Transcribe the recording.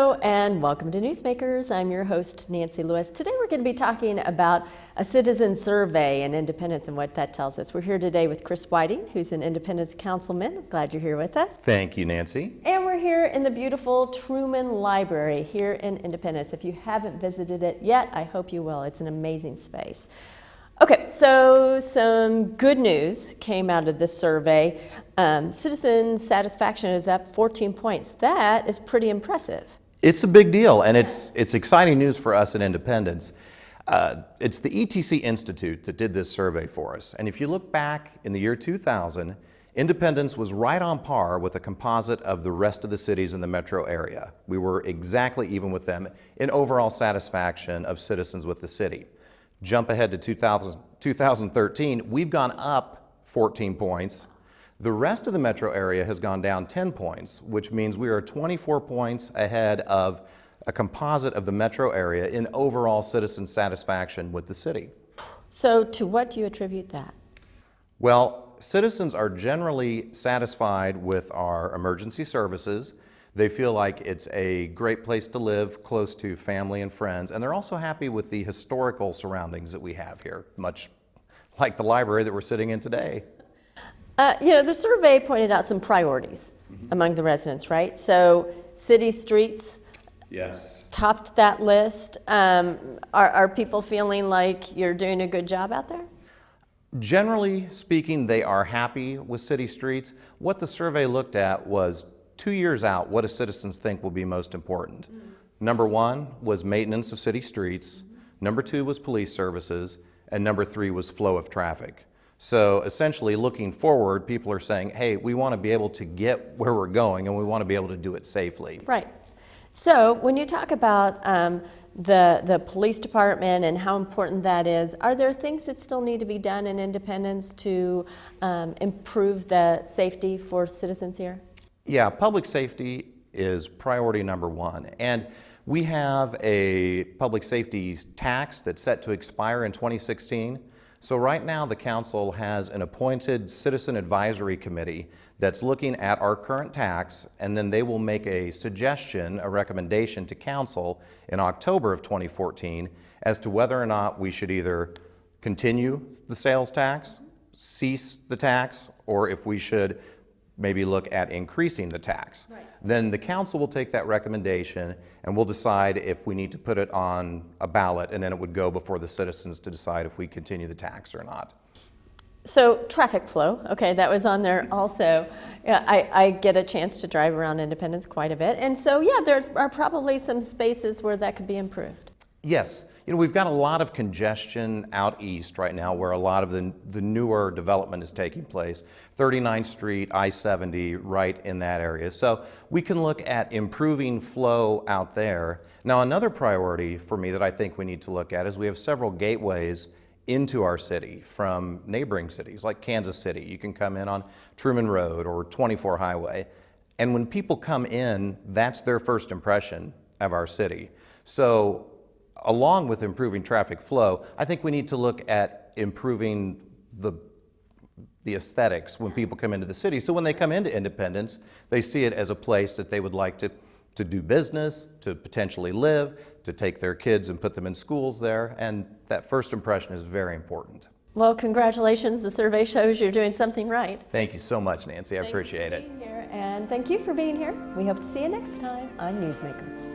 Hello and welcome to Newsmakers. I'm your host, Nancy Lewis. Today we're going to be talking about a citizen survey and independence and what that tells us. We're here today with Chris Whiting, who's an Independence Councilman. Glad you're here with us. Thank you, Nancy. And we're here in the beautiful Truman Library here in Independence. If you haven't visited it yet, I hope you will. It's an amazing space. Okay, so some good news came out of this survey. Citizen satisfaction is up 14 points. That is pretty impressive. It's a big deal, and it's exciting news for us in Independence. It's the ETC Institute that did this survey for us. And if you look back in the year 2000, Independence was right on par with a composite of the rest of the cities in the metro area. We were exactly even with them in overall satisfaction of citizens with the city. Jump ahead to 2013, we've gone up 14 points. The rest of the metro area has gone down 10 points, which means we are 24 points ahead of a composite of the metro area in overall citizen satisfaction with the city. So to what do you attribute that? Well, citizens are generally satisfied with our emergency services. They feel like it's a great place to live, close to family and friends, and they're also happy with the historical surroundings that we have here, much like the library that we're sitting in today. The survey pointed out some priorities among the residents, right? So city streets topped that list. Are people feeling like you're doing a good job out there? Generally speaking, they are happy with city streets. What the survey looked at was 2 years out, what do citizens think will be most important? Number one was maintenance of city streets. Number two was police services. And number three was flow of traffic. So essentially, looking forward, people are saying, hey, we want to be able to get where we're going, and we want to be able to do it safely. Right. So when you talk about the police department and how important that is, are there things that still need to be done in Independence to improve the safety for citizens here? Yeah, public safety is priority number one. And we have a public safety tax that's set to expire in 2016. So right now the council has an appointed citizen advisory committee that's looking at our current tax, and then they will make a suggestion, a recommendation to council in October of 2014 as to whether or not we should either continue the sales tax, cease the tax, or if we should maybe look at increasing the tax. Right. Then the council will take that recommendation and we'll decide if we need to put it on a ballot, and then it would go before the citizens to decide if we continue the tax or not. So traffic flow, okay, that was on there also. Yeah, I get a chance to drive around Independence quite a bit, and so yeah, there are probably some spaces where that could be improved. Yes, we've got a lot of congestion out east right now where a lot of the newer development is taking place. 39th Street, I-70, right in that area. So we can look at improving flow out there. Now another priority for me that I think we need to look at is we have several gateways into our city from neighboring cities like Kansas City. You can come in on Truman Road or 24 Highway. And when people come in, that's their first impression of our city. So along with improving traffic flow, I think we need to look at improving the aesthetics when people come into the city. So when they come into Independence, they see it as a place that they would like to do business, to potentially live, to take their kids and put them in schools there, and that first impression is very important. Well, congratulations. The survey shows you're doing something right. Thank you so much, Nancy. I appreciate it. Thank you for being here, and thank you for being here. We hope to see you next time on Newsmakers.